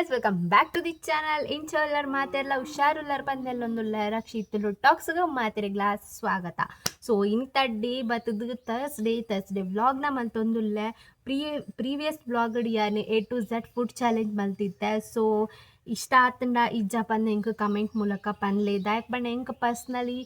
Guys, welcome back to the channel. ಇಂಚೋಲ್ಲರ್ ಮಾತೆಲ್ಲ ಹುಷಾರುಲ್ಲರ್ ಬಂದೆಲ್ಲೊಂದುಲ್ಲ ರಕ್ಷಿತ್ತು ಟಾಕ್ಸ್ಗೆ ಮಾತೆರೆ ಗ್ಲಾಸ್ ಸ್ವಾಗತ. ಸೊ ಇಂತಡ್ಡಿ ಬತ್ತದು ತರ್ಸ್ಡೇ ವ್ಲಾಗ್ನ ಮಲ್ತೊಂದುಲ್ಲೆ ಪ್ರೀವಿಯಸ್ ವ್ಲಾಗ್ ಯಾನು A to Z food challenge ಮಲ್ತಿದ್ದೆ. ಸೊ ಇಷ್ಟ ಆತಂಡ ಇಜ್ಜ ಪಂದ ಎಂಕ್ ಕಮೆಂಟ್ ಮೂಲಕ ಪನ್ಲೆ ದಾಯಕ್ ಬಣ್ಣ ಎಂಕ್ ಪರ್ಸ್ನಲಿ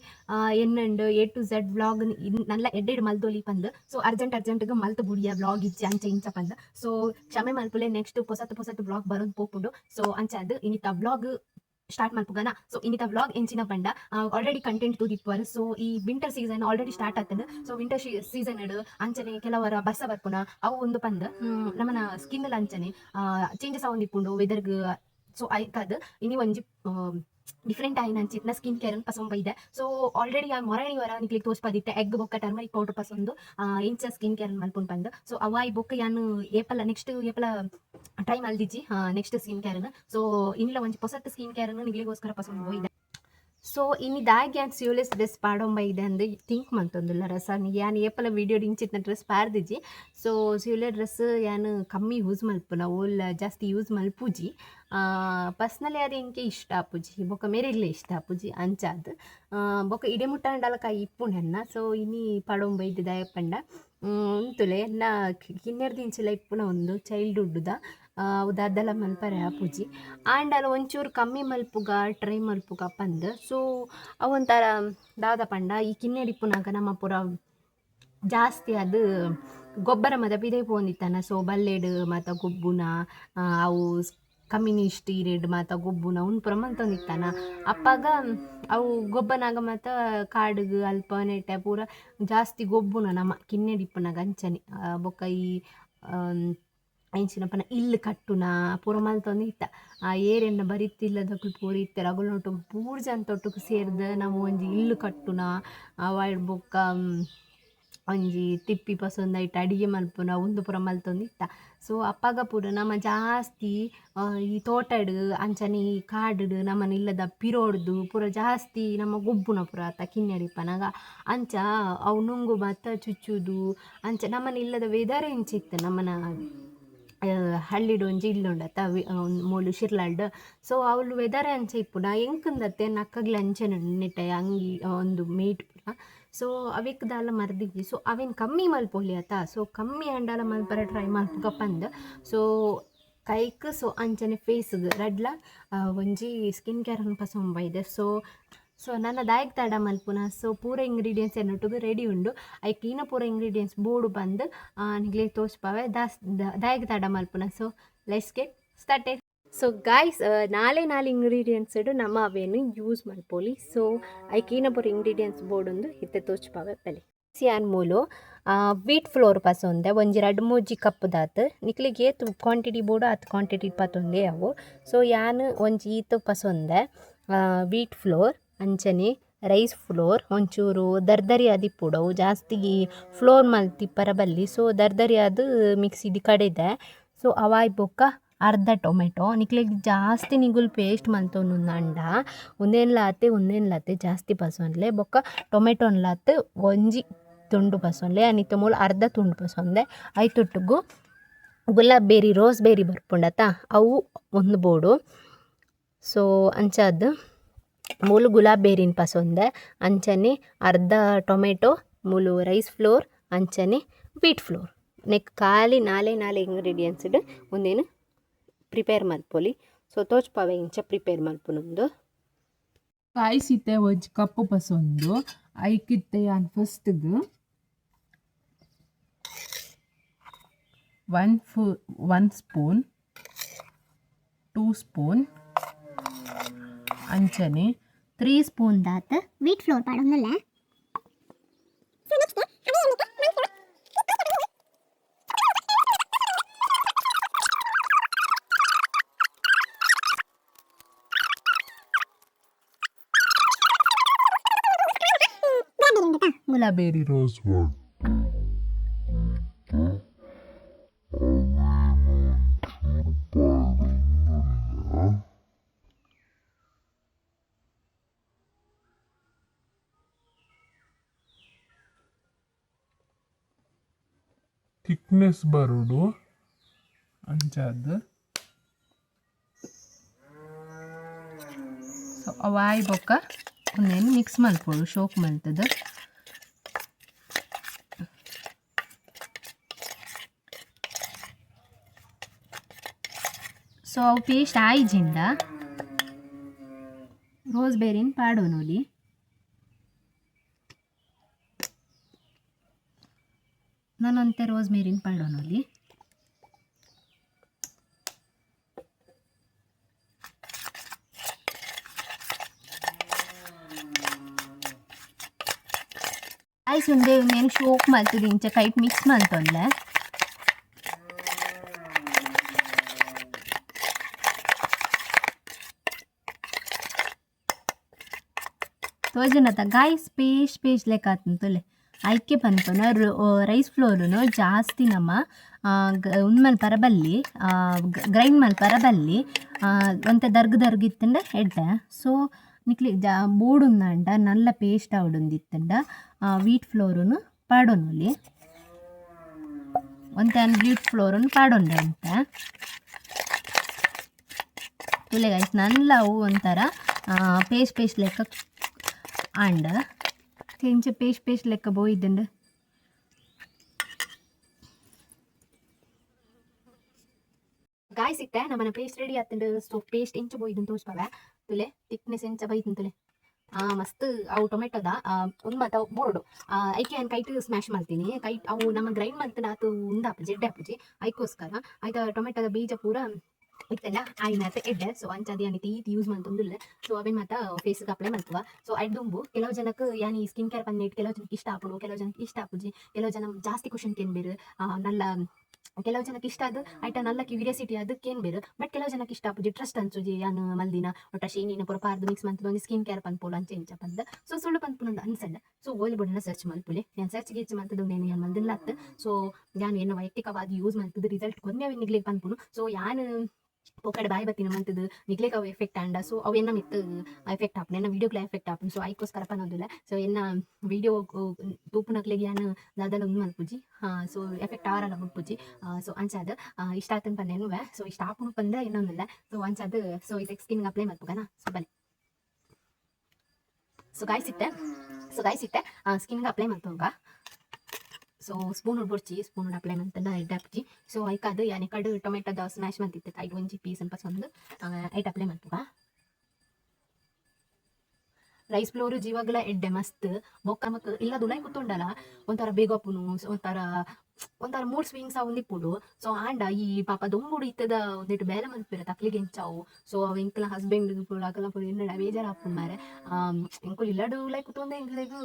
ಎನ್ನಂಡು A to Z ವ್ಲಾಗ್ ನಲ್ಲ ಎಡ್ಡೆಡ್ ಮಲ್ತೊಲಿ ಪಂದ್. ಸೊ ಅರ್ಜೆಂಟ್ಗೆ ಮಲ್ತು ಬುಡಿಯ ವ್ಲಾಗ್ ಇಜ್ಜಿ ಅಂಚೆ ಇಂಚ ಪಂದ್. ಸೊ ಕ್ಷಮೆ ಮಲ್ಪುಲೆ ನೆಕ್ಸ್ಟ್ ಪೊಸತ್ ವ್ಲಾಗ್ ಬರೋದು ಪೋಪುಂಡು. ಸೊ ಅಂಚದು ಇನ್ನಿತ ವ್ಲಾಗ್ ಸ್ಟಾರ್ಟ್ ಮಲ್ಪುಗನ. ಸೊ ಇನ್ನಿತ ವ್ಲಾಗ್ ಎಂಚಿನ ಪಂಡ ಆಲ್ರೆಡಿ ಕಂಟೆಂಟ್ ತೂದಿಪ್ಪರ್. ಸೊ ಈ ವಿಂಟರ್ ಸೀಸನ್ ಆಲ್ರೆಡಿ ಸ್ಟಾರ್ಟ್ ಆತಂದು. ಸೊ ವಿಂಟರ್ ಸೀಸನ್ ಅಂಚನೆ ಕೆಲವರ ಬಸ್ಸ ಬರ್ಪುನ ಅವು ಒಂದು ಪಂದ್ ನಮ್ಮನ ಸ್ಕಿನ್ ಅಂಚನೆ ಚೇಂಜಸ್ ಆವೊಂದಿಪ್ಪುಂಡು ವೆದರ್ಗ್. ಸೊ ಐಕದ್ ಇನಿ ಒಂಜಿ ಡಿಫ್ರೆಂಟ್ ಆಯ್ನ ಅಂಚಿತ್ನ ಸ್ಕಿನ್ ಕೇರ್ ಪಸೊಂದು ಬೈದೆ. ಸೊ ಆಲ್ರೆಡಿ ಆ ಮೊರಣಿವರ ನಿಕ್ಲಿಗೆ ತೋರ್ಸ್ಪದಿತ್ತೆ ಎಗ್ ಬೊಕ್ಕ ಟರ್ಮರಿಕ್ ಪೌಡರ್ ಪಸೊಂದು ಇಂಚ ಸ್ಕಿನ್ ಕೇರ್ ಮಲ್ಪುಂಡು ಪಂದ್. ಸೊ ಅವಾಯಿ ಬೊಕ್ಕ ಯಾನು ನೆಕ್ಸ್ಟ್ ಏಪಲ ಟ್ರೈ ಮಲ್ದಿಜ್ಜಿ ನೆಕ್ಸ್ಟ್ ಸ್ಕಿನ್ ಕೇರ್ನ. ಸೊ ಇನ್ನಿಲ್ಲ ಒಂಜಿ ಪೊಸತ್ ಸ್ಕಿನ್ ಕೇರ್ನ ನಿಕ್ಲಿಗೋಸ್ಕರ ಪಸೊಂದು ಹೋಯ್ದೆ. ಸೊ ಇನ್ನು ದಾಗಿ ಯಾನ್ ಸ್ಯೂಲೆಸ್ ಡ್ರೆಸ್ ಪಾಡೊಂಬ ಇದೆ ಅಂದು ಥಿಂಕ್ ಮಂತೊಂದುಲ್ಲ ರಸ ಯಾನ್ ಏಪಲ ವೀಡಿಯೋ ಡಿಂಚಿತ್ನ ಡ್ರೆಸ್ ಪಾರ್ದಿಜ್ಜಿ. ಸೊ ಸ್ಯೂಲೆ ಡ್ರೆಸ್ ಯಾನ್ ಕಮ್ಮಿ ಯೂಸ್ ಮಲ್ಪುನ ಓಲ್ ಜಾಸ್ತಿ ಯೂಸ್ ಮಲ್ಪುಜಿ. ಪರ್ಸ್ನಲಿ ಅದು ಎಂಕೆ ಇಷ್ಟ ಆಪುಜಿ ಬೊಕ್ಕ ಮೇರೆಗ್ಲೇ ಇಷ್ಟ ಆಪುಜಿ ಅಂಚಾದ್ ಬೊಕ್ಕ ಇಡೆ ಮುಟ್ಟಂಡಲ ಕೈ ಇಪ್ಪುಂಡೆನ್ನ. ಸೊ ಇನಿ ಪಡೊಂಬ ಇದೆ ದಯಪಂಡ ಉಂತುಲೆ ಎನ್ನ ಕಿನ್ನೆರ್ದಿಂಚಿಲ ಇಪ್ಪುನ ಒಂದು ಚೈಲ್ಡ್ಹುಡ್ದ ಉದಾದಲ ಮಲ್ಪರೆ ಆಪುಜಿ. ಆ್ಯಂಡ್ ಅಲ್ಲಿ ಒಂಚೂರು ಕಮ್ಮಿ ಮಲ್ಪುಗ ಟ್ರೈ ಮಲ್ಪುಗ ಪಂದ್. ಸೊ ಅವೊಂಥರ ದಾದ ಪಂಡ ಈ ಕಿನ್ನೆಡಿಪ್ಪುನಾಗ ನಮ್ಮ ಪುರ ಜಾಸ್ತಿ ಅದು ಗೊಬ್ಬರ ಮತ ಪಿದೆ ಪೋಂದಿತ್ತನ. ಸೊ ಬಲ್ಲೆಡ್ ಮಾತ ಗೊಬ್ಬುನ ಅವು ಕಮ್ಯುನಿಸ್ಟ್ ಇರೆಡ್ ಮಾತ ಗೊಬ್ಬುನ ಉನ್ ಪುರ ಮಂತೊಂದಿತ್ತನ. ಅಪ್ಪಾಗ ಅವು ಗೊಬ್ಬನಾಗ ಮಾತ ಕಾಡುಗು ಅಲ್ಪ ನೆಟ್ಟೆ ಪೂರ ಜಾಸ್ತಿ ಗೊಬ್ಬುನ ನಮ್ಮ ಕಿನ್ನೆಡಿಪ್ಪುನಾಗ ಅಂಚನೆ ಬೊಕ್ಕ ಈ ಎಂಚಿನಪ್ಪನ ಇಲ್ಲು ಕಟ್ಟುನ ಪೂರ ಮಲ್ತೊಂದಿತ್ತ. ಆ ಏರೆನ್ನ ಬರಿತಿಲ್ಲದಕ್ಕೂ ಪೂರ ಇತ್ತಾರೆ ಅಗುಲೊಟ್ಟುಗು ಪೂರ ಜಂತೊಟ್ಟುಗು ಸೇರ್ದು ನಾವು ಒಂಜಿ ಇಲ್ಲು ಕಟ್ಟುನ ಅವಾಯ್ಡ್ ಬೊಕ್ಕ ಒಂಜಿ ತಿಪ್ಪಿ ಪಸೊಂದೈಟ್ ಅಡಿಗೆ ಮಲ್ಪುನ ಉಂದು ಪೂರ ಮಲ್ತೊಂದಿತ್ತ. ಸೊ ಅಪ್ಪಾಗ ಪೂರ ನಮ್ಮ ಜಾಸ್ತಿ ಈ ತೋಟಡ್ ಅಂಚನೆ ಈ ಕಾಡುಡ್ ನಮ್ಮನ ಇಲ್ಲದ ಪಿರೋಡ್ದು ಪೂರ ಜಾಸ್ತಿ ನಮ್ಮ ಗೊಬ್ಬುನ ಪೂರ ಆತ ಕಿನ್ನೆಡಿಪ್ಪನಾಗ ಅಂಚ ಅವು ನುಂಗು ಮತ್ತ ಚುಚ್ಚುದು ಅಂಚ ನಮ್ಮನ ಇಲ್ಲದ ವೆದರ್ ಎಂಚಿತ್ತು ನಮ್ಮನ ಹಳ್ಳಿಡು ಒಂಜಿ ಇಲ್ಲುಂಡತ್ತ ಮೂಲು ಶಿರ್ಲಾಲ್ಡ್. ಸೊ ಅವಳು ವೆದರ್ ಅಂಚೆ ಇಪ್ಪುನ ಎಂಕಂದತ್ತೆ ನಕ್ಕಗ್ಲ ಅಂಚೆ ನೆಟ್ಟೆ ಅಂಗಿ ಒಂದು ಮೇಟ್ ಪೂರ. ಸೊ ಅವಿಕ್ದಾಲ ಮರ್ದಿದ್ವಿ. ಸೊ ಅವೇನು ಕಮ್ಮಿ ಮಲ್ಪೊಲಿ ಆತ. ಸೊ ಕಮ್ಮಿ ಅಂಡಾಲ ಮಲ್ಪರ ಟ್ರೈ ಮಲ್ಪುಗ ಪಂದ್. ಸೊ ಕೈಕ್ ಸೊ ಅಂಚನೆ ಫೇಸ್ಗೆ ರಡ್ಲ ಒಂಜಿ ಸ್ಕಿನ್ ಕೇರ್ ಪಸೊಂಬ ಇದೆ. ಸೊ ನನ್ನ ದಾಯಕ್ ತಡ ಮಲ್ಪುನ. ಸೊ ಪೂರ ಇಂಗ್ರೀಡಿಯೆಂಟ್ಸ್ ಎನ್ನೊಟ್ಟಿಗೆ ರೆಡಿ ಉಂಡು ಐಕ್ ಈನ ಪೂರ ಇಂಗ್ರೀಡಿಯೆಂಟ್ಸ್ ಬೋರ್ಡು ಬಂದು ನಿಗ್ಲೆ ತೋಚ್ಪಾವೆ ದಾಯಕ್ ತಡ ಮಲ್ಪುನ. So let's get started. So guys, ನಾಳೆ ಇಂಗ್ರೀಡಿಯೆಂಟ್ಸ್ ಇಡು ನಮ್ಮ ಅವೇನು ಯೂಸ್ ಮಲ್ಪೊಲಿ. ಸೊ ಐಕ್ ಈನ ಪೂರ ಇಂಗ್ರೀಡಿಯೆಂಟ್ಸ್ ಬೋರ್ಡ್ ಒಂದು ಇತ್ತೆ ತೋಚ್ಪಾವೆ ಪೆಲೆ. ಸಿಯಾನ್ ಮೂಲು ವೀಟ್ ಫ್ಲೋರ್ ಪಸೊಂದೆ ಒಂಜಿ 2-3 ಕಪ್ ದಾತ್ ನಿಕ್ಲಿಗೆ ಏತು ಕ್ವಾಂಟಿಟಿ ಬೋರ್ಡು ಅತ್ ಕ್ವಾಂಟಿಟಿ ಪತ್ತೊಂದೆ ಅವು. ಸೊ ಯಾನ್ ಒಂಜಿ ಈತು ಪಸೊಂದೆ ವೀಟ್ ಫ್ಲೋರ್ ಅಂಚನೆ ರೈಸ್ ಫ್ಲೋರ್ ಒಂಚೂರು ದರ್ದರಿ ಆದಿಪ್ಪುಡವು ಜಾಸ್ತಿ ಫ್ಲೋರ್ ಮಲ್ತಿಪ್ಪರ ಬಲ್ಲಿ. ಸೊ ದರ್ದರಿ ಅದು ಮಿಕ್ಸಿಡಿ ಕಡೆದೆ. ಸೊ ಅವಾಯ್ ಬೊಕ್ಕ ಅರ್ಧ ಟೊಮೆಟೊ ನಿಕ್ಲೆಗ್ ಜಾಸ್ತಿ ನಿಗುಲ್ ಪೇಸ್ಟ್ ಮಲ್ತೊಂದುಂಡ ಒಂದೇನ್ಲಾತೆ ಜಾಸ್ತಿ ಪಸೊಂಡ್ಲೆ ಬೊಕ್ಕ ಟೊಮೆಟೊನ್ಲಾತ್ ಒಂಜಿ ತುಂಡು ಪಸೊಂಡ್ಲೆ ಅನಿತ ಮೂಲ ಅರ್ಧ ತುಂಡು ಪಸೊಂದೆ. ಐತೊಟ್ಟುಗು ಗುಲಾಬೇರಿ ರೋಸ್ಬೇರಿ ಬರ್ಪುಂಡತ ಅವು ಒಂದು ಬೋಡು. ಸೊ ಅಂಚದ್ದು ಮೂಲು ಗುಲಾಬೇರಿನ ಪಸೊಂದೆ ಅಂಚನೆ ಅರ್ಧ ಟೊಮೆಟೊ ಮೂಲು ರೈಸ್ ಫ್ಲೋರ್ ಅಂಚನೆ ವೀಟ್ ಫ್ಲೋರ್ ನೆಕ್ ಖಾಲಿ ನಾಲೆ ಇಂಗ್ರೀಡಿಯೆಂಟ್ಸ್ ಇಡು ಒಂದೇನು ಪ್ರಿಪೇರ್ ಮಲ್ಪೊಲಿ. ಸೊ ತೋಚ್ಪಾವೆ ಇಂಚ ಪ್ರಿಪೇರ್ ಮಲ್ಪುನೊಂದು. ಕಾಯಿಸಿತ್ತೆ ಒಂಜಿ ಕಪ್ಪು ಪಸೊಂದು ಐಕಿತ್ತೆ ಯಾನ್ ಫಸ್ಟ್ಗ್ 1 ಸ್ಪೂನ್ 2 ಸ್ಪೂನ್ ಅಂಚನೆ 3 ಸ್ಪೂನ್ ದಾತ ವೀಟ್ ಫ್ಲೋರ್ ಪಾಡೊಂದಲ್ಲ. ಗುಲಾಬೇರಿ ರೋಸ್ ಥಿಕ್ನೆಸ್ ಬರುಡು ಅಂಚಾದ ಅವಾಯ್ ಬೊಕ್ಕ ಒಂದೇನು ಮಿಕ್ಸ್ ಮಲ್ಪೊಡು ಶೋಕ್ ಮಲ್ತದ. ಸೊ ಅವು ಪೇಸ್ಟ್ ಆಯ್ಜಿಂದ ರೋಸ್ಬೇರಿನ ಪಾಡೋನೊಲಿ. ನಾನೊಂತೆ ರೋಸ್ಮೇರಿನ ಪಾಡೋನೊಲಿ. ಆಯ್ಸ್ ಉಂಡೆ నేను ಶೋಕ್ ಮಲ್ತುದು ಇಂಚ ಕೈಟ್ ಮಿಕ್ಸ್ ಮಲ್ತೊಂಡ್ಲೆ. ತೋಜನತ ಗಾಯ್ಸ್ ಪೇಸ್ಟ್ ಲೆಕ್ಕ ಆತಂತೊಲೆ ಐಕೆ ಪನ್ಪುನ ರೈಸ್ ಫ್ಲೋರುನು ಜಾಸ್ತಿ ನಮ್ಮ ಉಂದ್ ಮಲ್ಪರ ಬಲ್ಲಿ ಗ್ರೈಂಡ್ ಮಲ್ಪರ ಬಲ್ಲಿ ಒಂತೆ ದರ್ಗ್ ಇತ್ತಂಡ ಎಡ್ಡೆ. ಸೊ ನಿಕ್ಲಿ ಬೋಡುಂದಂಡ ನಲ್ಲ ಪೇಸ್ಟ್ ಆವಡುಂದಿತ್ತಂಡ ವೀಟ್ ಫ್ಲೋರುನು ಪಾಡೋನೊಲಿ. ಒಂತೆ ವೀಟ್ ಫ್ಲೋರುನು ಪಾಡೊಂಡೆ ಅಂತ ತುಲೆ ಗೈಸ್ ನಲ್ಲ ಅವು ಒಂಥರ ಪೇಸ್ಟ್ ಲೆಕ್ಕ ಆಂಡ ತೆಂಚ ಪೇಸ್ಟ್ ಲೆಕ್ಕ ಬೋಯ್ದಂಡು. ಗಾಯ್ಸ್ ಇಟ್ಟೆ ನಮ್ಮನ ಪೇಸ್ಟ್ ರೆಡಿ ಆತಂಡು. ಸೊ ಪೇಸ್ಟ್ ಎಂಚ ಬೋಯ್ದನ್ ತೋರ್ಸ್ಪಾವೆ ತುಲೆ ತಿಕ್ನೆಸ್ ಎಂಚ ಬೈತನ್ ತುಲೆ ಮಸ್ತ್ ಅವು ಟೊಮೆಟೊದ ಒಂದು ಮತ್ತು ಅವು ಬೋರ್ಡು ಐಕೆ ಏನು ಕೈಟ್ ಸ್ಮ್ಯಾಶ್ ಮಾಡ್ತೀನಿ. ಕೈಟ್ ಅವು ನಮ್ಮ ಗ್ರೈಂಡ್ ಮಾಡ್ತಾನೆ ಆತು ಉಂದಾಪು ಜೆಡ್ಡೆ ಹಾಪುಜಿ ಐಕೋಸ್ಕರ ಆಯ್ತಾ ಟೊಮೆಟೊದ ಬೀಜ ಪೂರ ಇತ್ತಲ್ಲ ಆಯ್ನತ್ತೆ ಎಡ್ಡೆ. ಸೊ ಅಂಚದಿ ಅನಿತಿ ಈಟ್ ಯೂಸ್ ಮಾಡ್ತೊಂದಿಲ್ಲ. ಸೊ ಅವೇ ಮತ್ತು ಫೇಸ್ಗೆ ಅಪ್ಲೈ ಮಾಡ್ತವ. ಸೊ ದುಂಬು ಕೆಲವು ಜನಕ್ಕೆ ಯಾನಿ ಸ್ಕಿನ್ ಕೇರ್ ಪನ್ನಿಟ್ಟು ಕೆಲವು ಜನಕ್ಕೆ ಇಷ್ಟ ಆಪುಡು, ಕೆಲವು ಜನಕ್ಕೆ ಇಷ್ಟ ಆಪುಜಿ, ಕೆಲವು ಜನ ಜಾಸ್ತಿ ಖುಷಿ ತಿನ್ಬೇರು ನಲ್ಲ, ಕೆಲವು ಜನಕ್ಕೆ ಇಷ್ಟ ಅದು ಐಟ ನಲ್ಲ ಕ್ಯೂರಿಯಾಸಿಟಿ ಅದಕ್ಕೇನು ಬೇರು. ಬಟ್ ಕೆಲವು ಜನಕ್ಕೆ ಇಷ್ಟ ಆಪುಜಿ ಟ್ರಸ್ಟ್ ಅನ್ಸುಜಿ ಯಾನು ಮಲ್ದಿನ ಒಟ್ಟ ಶೇನಿನ ಪುರ ಪಾರ್ದು ಮಿಕ್ಸ್ ಮಾಡ್ತದ ಒಂದು ಸ್ಕಿನ್ ಕೇರ್ ಪನ್ಪೋಲು ಅಂಚೆ ಇಂಚ ಪಂದ. ಸೊ ಸುಳ್ಳು ಪನ್ಪುನೊಂದು ಅನ್ಸಲ್ಲ. ಸೊ ಓಲಿ ಬೋಡನ್ನ ಸರ್ಚ್ ಮಲ್ಪುಲಿ ನಾನು ಸರ್ಚ್ಗೆ ಹೆಚ್ಚು ಮಾಡ್ತದ್ದು ನೇನು ಏನು ಮಲ್ದಿಲ್ಲ ಅತ್ತು. ಸೊ ನಾನು ಏನು ವೈಯಕ್ತಿಕವಾಗಿ ಯೂಸ್ ಮಾಡ್ತದ್ದು ರಿಸಲ್ಟ್ ಕೊನ್ನೆ ನಿಗ್ಲಿಕ್ಕೆ ಪನ್ಪುನು. ಸೊ ಯಾನು ಪೋಕಡೆ ಬಾಯಿ ಬತ್ತಿನ ಮಂತದ್ದು ನಿಗ್ಲೇಕ್ ಅವು ಎಫೆಕ್ಟ್ ಆಂಡ. ಸೊ ಅವು ಎನ್ನ ಮಿತ್ತು ಎಫೆಕ್ಟ್ ಆಪುನ ಎನ್ನ ವೀಡಿಯೋಗ್ಲ ಎಫೆಕ್ಟ್ ಆಪುನು. ಸೊ ಐಕೋಸ್ಕರ ಪನ್ನೋದಿಲ್ಲ. ಸೊ ಎನ್ನ ವೀಡಿಯೋ ತೂಪುನಕ್ಲೆಗೆ ಯಾನು ದಾದಲ ಒಂದು ಮಲ್ಪುಜಿ ಸೊ ಎಫೆಕ್ಟ್ ಆವರಲ್ಲ ಮುಟ್ಪುಜಿ. ಸೊ ಅಂಚಾದ ಇಷ್ಟ ಆತನ ಪನ್ನೇನು ಸೊ ಇಷ್ಟ ಆಪುನು ಪಂದ ಇನ್ನೊಂದಿಲ್ಲ. ಸೊ ಅಂಚಾದ ಸೊ ಇದಕ್ಕೆ ಸ್ಕಿನ್ಗೆ ಅಪ್ಲೈ ಮಾಡ್ಬೇಕನ. ಸೊ ಬನ್ನಿ ಸೊ ಗಾಯ್ಸ್ ಇಟ್ಟೆ ಸ್ಕಿನ್ಗೆ ಅಪ್ಲೈ ಮಾಡ್ತೋಗ. ಸೊ ಸ್ಪೂನ್ ಉಡ್ಬೊಡ್ಚಿ ಸ್ಪೂನ್ ಅಪ್ಲೈ ಮಾಡ್ತಂಡ ಎಡ್ಡೆ ಹಾಪುಜಿ. ಸೊ ಐಕಾದು ಯಾನೆ ಕಡು ಟೊಮೆಟೊದ ಸ್ಮ್ಯಾಶ್ ಮಾಡ್ತಿತ್ತು ಐದು ಒಂಜಿ ಪೀಸ್ ಅನ್ಪ ಒಂದು ಐಟ್ ಅಪ್ಲೈ ಮಾಡ್ತುಗ. ರೈಸ್ ಫ್ಲೋರು ಜೀವಾಗಲ ಎಡ್ಡೆ ಮಸ್ತ್ ಬೊಕ್ಕ ನಮಕ್ ಇಲ್ಲ ದುಳೈ ಕುತ್ತುಂಡಲ್ಲ ಒಂಥರ ಬೇಗಪ್ಪುನು ಒಂಥರ ಮೂಡ್ ಸ್ವಿಂಗ್ಸ್ ಅವು ನಿಪ್ಪುಡು. ಸೊ ಆಂಡ ಈ ಪಾಪ ದೊಂಬುಡು ಇತ್ತದ ಒಂದಿಟ್ಟು ಬೇಲೆ ಮಲ್ಪಿರ ತಕ್ಲಿಗೆ ಎಂಚಾವು. ಸೊ ಅವು ಎಂಕಲ ಹಸ್ಬೆಂಡ್ ಪುಡು ಅಕಲ ಪುಡು ಎನ್ನಡ ಬೇಜಾರು ಹಾಪುಂಡು ಮಾರೆ ಎಂಕುಲು ಇಲ್ಲಡು ಲೈ ಕುತ್ತೊಂದೆ ಎಂಕಲೆಗು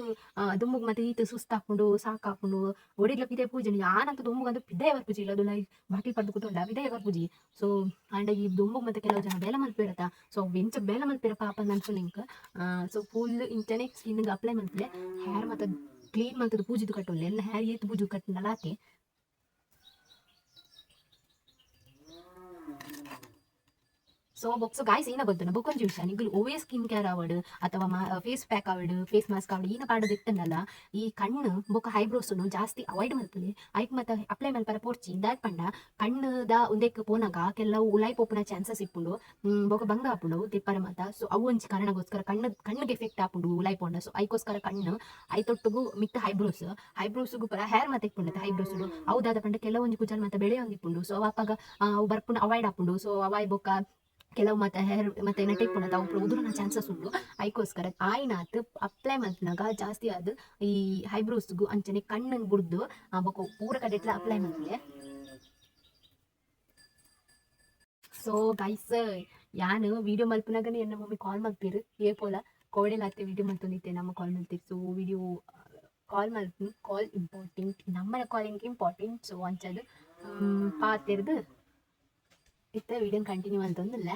ದುಂಬುಗ್ ಮತ್ತೆ ಈತ ಸುಸ್ತು ಹಾಕೊಂಡು ಸಾಕು ಹಾಕೊಂಡು ಒಡಿಗ್ಲ ಪಿದೆ ಪೂಜೆ ಯಾನಂತ ದುಂಬುಗಂತ ಪಿದೆ ಬರ್ಪುಜಿ ಇಲ್ಲದು ಲೈ ಬಾಟಿ ಪಡ್ದು ಕುತ್ತೊಂಡ ಪಿದೆ ಬರ್ಪುಜಿ. ಸೊ ಆಂಡ ಈ ದುಂಬುಗ್ ಮತ್ತೆ ಕೆಲವು ಜನ ಬೇಲೆ ಮಲ್ಪಿರತ್ತ. ಸೊ ಎಂಚ ಬೇಲೆ ಮಲ್ಪಿರ ಪಾಪ ಅನ್ಸು ನಿಂಕ. ಸೊ ಫುಲ್ ಇಂಚನೆ ಸ್ಕಿನ್ಗೆ ಅಪ್ಲೈ ಮಲ್ಪಿಲೆ ಹೇರ್ ಮತ್ತೆ ಕ್ಲೀನ್ ಮಾಡ್ತದೆ ಪೂಜಿದು ಕಟ್ಟೋಲ್ಲ ಎಲ್ಲ ಹೇರ್ ಏತು ಪೂಜು ಕಟ್ಟಿನಲ್ಲ ಆತೆ. ಸೊ ಬೊಕ್ಸು ಗಾಯ್ಸ್ ಏನ ಗೊತ್ತುಂಡ ಬೊಕ್ಕೊಂಜಿ ವಿಷಯ ನಿಗ್ಲು ಓವೇ ಸ್ಕಿನ್ ಕೇರ್ ಆವಡ್ ಅಥವಾ ಫೇಸ್ ಪ್ಯಾಕ್ ಆವಡ್ ಫೇಸ್ ಮಾಸ್ಕ್ ಆವಡ್ ಈನ ಪಾಡೋದು ಇತ್ತನಲ್ಲ ಈ ಕಣ್ಣು ಬೊಕ್ಕ ಹೈಬ್ರೋಸ್ನು ಜಾಸ್ತಿ ಅವಾಯ್ಡ್ ಮಲ್ಪುಲಿ ಐಕ್ ಮತ್ತೆ ಅಪ್ಲೈ ಮಲ್ಪರ ಪೋರ್ಚಿ ದಾಟ್ ಪಂಡ ಕಣ್ಣದ ಒಂದೆಕ್ ಪೋನಾಗ ಕೆಲವು ಉಲಾಯ್ ಪೋಪುನ ಚಾನ್ಸಸ್ ಇಪ್ಪುಂಡು ಬೊಕ್ಕ ಬಂಗ ಆಪುಂಡು ತಿಪ್ಪರ ಮತ. ಸೊ ಅವು ಒಂಜಿ ಕಾರಣಗೋಸ್ಕರ ಕಣ್ಣಿಗೆ ಎಫೆಕ್ಟ್ ಆಪುಂಡು ಉಲಾಯ್ ಪೋಂಡ. ಸೊ ಐಕೋಸ್ಕರ ಕಣ್ಣು ಐತೊಟ್ಟುಗು ಮಿತ್ತ ಹೈಬ್ರೋಸ್ಗು ಪರ ಹೇರ್ ಮತ್ತೆ ಇಪ್ಪುಂಡು ಹೈಬ್ರೋಸ್ಡು ಹೌದಾದ ಪಂಡ ಕೆಲವೊಂಜಿ ಕುಜಲ್ ಮತ್ತೆ ಬೆಳೆ ಒಂದಿಪ್ಪುಂಡು. ಸೊ ಅವಾಗ ಅವು ಬರ್ಪುಂಡು ಅವಾಯ್ಡ್ ಆಪುಂಡು. ಸೊ ಅವಾಯ್ ಬೊಕ್ಕ ಕೆಲವು ಮತ್ತೆ ಹೇರ್ ಮತ್ತೆ ನೆಟಿಕ್ ಪುನತ ಅವು ಉದುರಿನ ಚಾನ್ಸಸ್ ಉಂಡು. ಐಕೋಸ್ಕರ ಆಯ್ನಾತ್ ಅಪ್ಲೈ ಮಲ್ಪನಾಗ ಜಾಸ್ತಿ ಅದು ಈ ಹೈಬ್ರೋಸ್ಗೂ ಅಂಚನೆ ಕಣ್ಣನ್ನು ಬುಡ್ದು ಬೊಕ್ಕ ಪೂರ ಕಡೆಟ್ಲ ಅಪ್ಲೈ ಮಲ್ಪಲೆ. ಸೊ ಗೈಸ್ ಯಾನು ವಿಡಿಯೋ ಮಲ್ಪನಾಗನೇ ಎನ್ನ ಮಮ್ಮಿ ಕಾಲ್ ಮಲ್ಪಿರು ಏಪೋಲ ಕೋಡೆಲಾತೆ ವಿಡಿಯೋ ಮಲ್ತೊಂದಿತ್ತೆ ನಮ್ಮ ಕಾಲ್ ಮಲ್ತಿರು. ಸೊ ವಿಡಿಯೋ ಕಾಲ್ ಮಲ್ಪಿ ಕಾಲ್ ಇಂಪಾರ್ಟೆಂಟ್ ನಮ್ಮನ ಕಾಲಿಂಗ್ ಇಂಪಾರ್ಟೆಂಟ್. ಸೊ ಅಂಚದು ಪಾತಿರ್ದು ಇತ್ತ ವಿಡಿಯೋ ಕಂಟಿನ್ಯೂ ಅಂತಂದಿಲ್ಲ.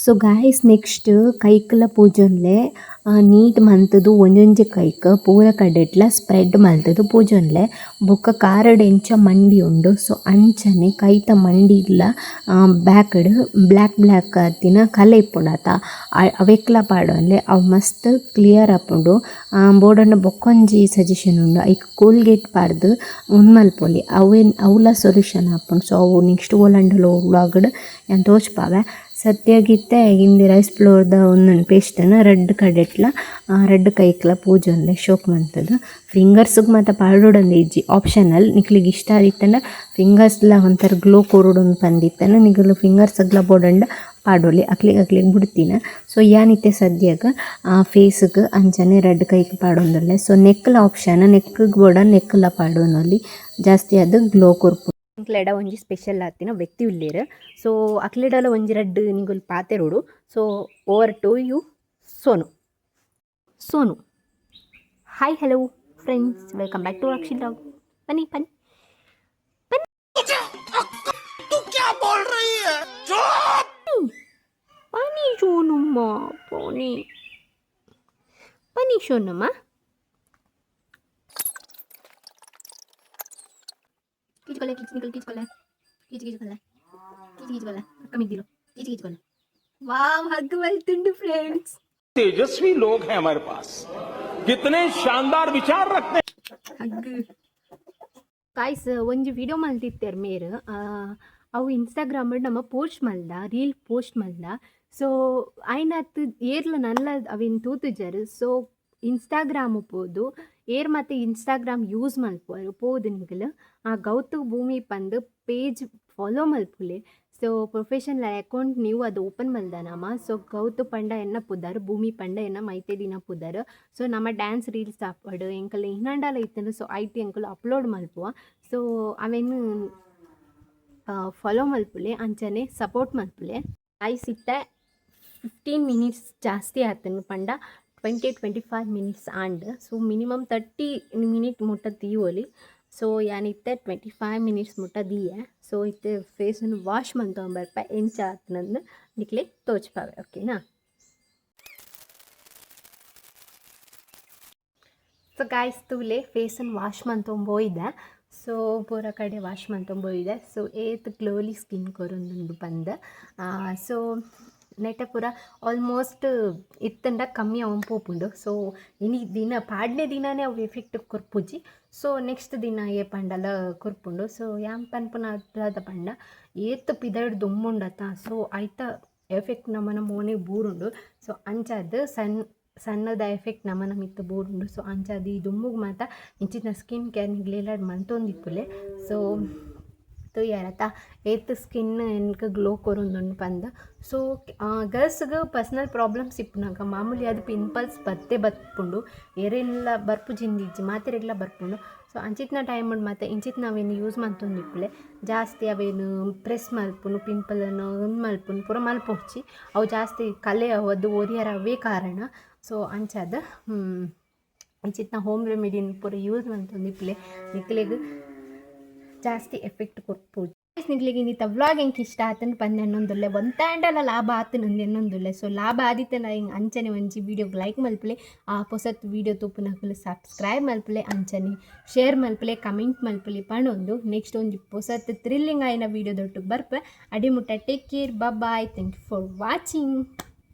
ಸೊ ಗಾಯ್ಸ್ ನೆಕ್ಸ್ಟ್ ಕೈಕಲ ಪೂಜೊನ್ಲೆ ನೀಟ್ ಮಂತದು ಒಂಜೊಂಜಿ ಕೈಕ್ ಪೂರ ಕಡೆಟ್ಲ ಸ್ಪ್ರೆಡ್ ಮಲ್ತದು ಪೂಜೊನ್ಲೆ ಬೊಕ್ಕ ಕಾರಡ್ ಎಂಚ ಮಂಡಿ ಉಂಡು. ಸೊ ಅಂಚನೆ ಕೈತ ಮಂಡಿಲ ಬ್ಯಾಕ್ಡ್ ಬ್ಲ್ಯಾಕ್ ಆತಿನ ಕಲೆ ಇಪ್ಪುಂಡತ ಅವೆಕ್ಲ ಪಾಡೊನ್ಲೆ ಅವು ಮಸ್ತ್ ಕ್ಲಿಯರ್ ಆಪುಂಡು. ಬೋಡನ್ನ ಬೊಕ್ಕೊಂಜಿ ಸಜೆಷನ್ ಉಂಡು ಐಕ್ ಕೋಲ್ಗೇಟ್ ಪಾಡ್ದು ಉನ್ಮಲ್ಪೊಲಿ ಅವಲ ಸೊಲ್ಯೂಷನ್ ಆಪುಂಡು. ಸೊ ಅವು ನೆಕ್ಸ್ಟ್ ಓಲಂಡಲ ವ್ಲಾಗ್ಡ್ ಯಾನ್ ತೋಚ್ಪಾವೆ. ಸತ್ಯಾಗಿ ಇತ್ತೆ ಹಿಂದಿ ರೈಸ್ ಫ್ಲೋರ್ದ ಒಂದೊಂದು ಪೇಸ್ಟನ್ನು ರೆಡ್ ಕೈಕ್ಲ ಪೂಜೆ ಒಂದೆ ಶೋಕ್ ಮಂತದ್ದು ಫಿಂಗರ್ಸ್ಗೆ ಮತ್ತು ಪಾಡೋಡೊಂದು ಇಜ್ಜಿ ಆಪ್ಷನಲ್ ನಿಕ್ಲಿಗೆ ಇಷ್ಟ ಆದಿತ್ತಂಡ ಫಿಂಗರ್ಸ್ಲ ಒಂಥರ ಗ್ಲೋ ಕೊರೋಡೊಂದು ಪಂದಿತ್ತನ ನಿಗಲು ಫಿಂಗರ್ಸ್ಗ್ಲ ಬೋಡಂಡ ಪಾಡೋಲಿ ಅಕ್ಲಿಗೆ ಬಿಡ್ತೀನಿ. ಸೊ ಯಾನಿತ್ತೆ ಸದ್ಯಕ್ಕೆ ಫೇಸ್ಗೆ ಅಂಚನೆ ರೆಡ್ ಕೈಗೆ ಪಾಡೊಂದುಲ್ಲೆ. ಸೊ ನೆಕ್ಲ ಆಪ್ಷನ್ ನೆಕ್ಗೆ ಬೋಡ ನೆಕ್ಲ ಪಾಡೋನಲ್ಲಿ ಜಾಸ್ತಿ ಅದು ಗ್ಲೋ ಕೊರ್ಪು ಇಂಕ್ಲೆಡ ಒಂಜಿ ಸ್ಪೆಷಲ್ ಆತಿನ ವ್ಯಕ್ತಿ ಉಳ್ಳೇರು. ಸೊ ಅಕ್ಲೆಡಲ ಒಂಜಿ ರಡ್ಡ್ ನಿಂಗೊಲ್ ಪಾತೆರೋಡು. So over to you Sonu. Hi hello friends, welcome back to Akshi blog. ಬನ್ನಿ ಬನ್ನಿ ಬನ್ನಿ ಸೋನುಮ್ಮ, ಬನ್ನಿ ಸೋನಮ್ಮ. वाह हग वेल्तुंडु फ्रेंड्स. तेजस्वी लोग हैं हमारे पास, कितने शानदार विचार रखते हैं. हग गाइस ಒಂಜಿ ವಿಡಿಯೋ ಮಲ್ತಿತ್ತೆರ್ ಮೇರ್ ಅವು ಇನ್ಸ್ಟಾಗ್ರಾಮ್ ನಮ್ಮ ಪೋಸ್ಟ್ ಮಲ್ದ ರೀಲ್ ಪೋಸ್ಟ್ ಮಲ್ದ. ಸೊ ಐನತ್ ಏರ್ಲ ನಲ್ಲ ಅವಿನ್ ತೂತುಜರು. ಸೊ ಇನ್ಸ್ಟಾಗ್ರಾಮ್ ಪೋದು ಏರ್ ಮತ್ತು ಇನ್ಸ್ಟಾಗ್ರಾಮ್ ಯೂಸ್ ಮಲ್ಪುವರು ಪೋದು ನಿಗಲು ಆ ಗೌತು ಭೂಮಿ ಪಂದು ಪೇಜ್ ಫಾಲೋ ಮಲ್ಪುಲೆ. ಸೊ ಪ್ರೊಫೆಷನಲ್ ಅಕೌಂಟ್ ನೀವು ಅದು ಓಪನ್ ಮಲ್ದನಮ್ಮ. ಸೊ ಗೌತು ಪಂಡ ಎನ್ನ ಪುದರ್ ಭೂಮಿ ಪಂಡ ಎನ್ನ ಮೈತೆ ದಿನ ಪುದರ್. ಸೊ ನಮ್ಮ ಡ್ಯಾನ್ಸ್ ರೀಲ್ಸ್ ಆಪಡು ಎಂಕಲ್ ಇನ್ನಂಡಲ ಇತ್ತಂದ್ರೆ ಸೊ ಐಟಿ ಎಂಕಲ್ ಅಪ್ಲೋಡ್ ಮಲ್ಪುವ. ಸೊ ಅವೇನು ಫಾಲೋ ಮಲ್ಪುಲೆ ಅಂಚನೆ ಸಪೋರ್ಟ್ ಮಲ್ಪುಲೆ. ಸಿಟ್ಟೆ 15 ಮಿನಿಟ್ಸ್ ಜಾಸ್ತಿ ಆತನು ಪಂಡ 20-25 minutes and. So minimum 30 minute ಮುಟ್ಟ ತೀವೋಲಿ. ಸೊ ಯಾನಿತ್ತೆ 25 ಮಿನಿಟ್ಸ್ ಮುಟ್ಟ ದೀಯೆ. ಸೊ ಇತ್ತೆ ಫೇಸನ್ನು ವಾಶ್ ಮಂತೊಂಬರ್ಪ ಎಂಚ ಆತನಂದು ನಿಕ್ಲೆ ತೋಚ್ಪಾವೆ. ಓಕೆನಾ? ಸೊ ಗಾಯ್ಸ್ ತೂಲೆ ಫೇಸನ್ನು ವಾಶ್ ಮಂತೊಂಬೋಯ್ದೆ. ಸೊ ಪೂರ ಕಡೆ ವಾಶ್ ಮಂತೊಂಬೋಯ್ದೆ. ಸೊ ಏತ್ ಗ್ಲೋಲಿ ಸ್ಕಿನ್ ಕೊರೊಂದುಂಡು ಬಂದು. ಸೊ ನೆಟ್ಟ ಪೂರ ಆಲ್ಮೋಸ್ಟ್ ಇತ್ತಂಡ ಕಮ್ಮಿ ಅವನ್ ಪೋಪುಂಡು. ಸೊ ಇನಿ ದಿನ ಪಾಡ್ನೆ ದಿನನೇ ಅವು ಎಫೆಕ್ಟ್ ಕೊರ್ಪುಜಿ. ಸೊ ನೆಕ್ಸ್ಟ್ ದಿನ ಏ ಪಂಡಲ ಕೊರ್ಪುಂಡು. ಸೊ ಯಾನ್ ಪನ್ಪುನ ಅದ ಪಂಡ ಏತ್ ಪಿದಡ್ ದುಮ್ಮುಂಡತ. ಸೊ ಐತ ಎಫೆಕ್ಟ್ ನಮ್ಮನ ಮೋನೆ ಬೂರುಂಡು. ಸೊ ಅಂಚಾದ ಸಣ್ಣದ ಎಫೆಕ್ಟ್ ನಮ್ಮನ ಮಿತ್ತು ಬೂರುಂಡು. ಸೊ ಅಂಚಾದ ಈ ದುಮ್ಮುಗ್ ಮಾತ ಇಂಚಿನ ಸ್ಕಿನ್ ಕೇರ್ ನಿಗ್ಲೇಲಾಡ್ ಮಂತೊಂದಿಪ್ಪುಲೆ. ಸೊ ಯಾರತ್ತ ಏತ್ ಸ್ಕಿನ್ ಎನ್ಕ ಗ್ಲೋ ಕೊರೊಂದುಂಡು ಪಂದ. ಸೊ ಗರ್ಲ್ಸ್ಗೆ ಪರ್ಸ್ನಲ್ ಪ್ರಾಬ್ಲಮ್ಸ್ ಇಪ್ಪುನಾಗ ಮಾಮೂಲಿ ಅದು ಪಿಂಪಲ್ಸ್ ಬತ್ಪುಂಡು ಎರೆಲ್ಲ ಬರ್ಪುಜಿಂದಿಜ್ಜಿ ಮಾತೆರೆಗ್ಲ ಬರ್ಪುಂಡು. ಸೊ ಅಂಚಿತ್ನ ಟೈಮ್ ಮತ್ತು ಇಂಚಿತ್ ನಾವೇನು ಯೂಸ್ ಮಂತೊಂದಿಪ್ಪುಲೆ ಜಾಸ್ತಿ ಅವೇನು ಪ್ರೆಸ್ ಮಲ್ಪುನು ಪಿಂಪಲನ್ನು ಮಲ್ಪುನು ಪೂರ ಮಲ್ಪೊಚ್ಚಿ ಅವು ಜಾಸ್ತಿ ಕಲೆ ಅದು ಒರಿಯರ ಅವೇ ಕಾರಣ. ಸೊ ಅಂಚಾದ ಇಂಚಿತ್ನ ಹೋಮ್ ರೆಮಿಡಿನ ಪೂರ ಯೂಸ್ ಮಂತೊಂದಿಪ್ಪುಲೆ ನಿಕ್ಲೆಗ್ ಜಾಸ್ತಿ ಎಫೆಕ್ಟ್ ಕೊರ್ಪುಜಿ. ನಿಗ್ಲಿಗೆ ಇನ್ನಿತ್ತ ವ್ಲಾಗ್ ಎಂಕ್ ಇಷ್ಟ ಆತನ ಪಂದೆ ಅನ್ನೊಂದುಲ್ಲೆ ಒಂತಾಂಡಲ ಲಾಭ ಆತನಂದು ಎನ್ನೊಂದುಲ್ಲೆ. ಸೊ ಲಾಭ ಆದಿತ್ತನ ಹಿಂಗೆ ಅಂಚನೆ ಒಂಜಿ ವೀಡಿಯೋಗೆ ಲೈಕ್ ಮಲ್ಪಲೆ ಹೊಸತ್ ವೀಡಿಯೋ ತೂಪುನಕುಲು ಸಬ್ಸ್ಕ್ರೈಬ್ ಮಲ್ಪಲೆ ಅಂಚನೆ ಶೇರ್ ಮಲ್ಪಲೆ ಕಮೆಂಟ್ ಮಲ್ಪಲೆ ಪಣೊಂದು ನೆಕ್ಸ್ಟ್ ಒಂಜಿ ಹೊಸತ್ ಥ್ರಿಲ್ಲಿಂಗ್ ಆಯ್ನ ವೀಡಿಯೋದೊಟ್ಟಿಗೆ ಬರ್ಪೆ. ಅಡಿಮುಟ್ಟ take care, bye. Thank you for watching.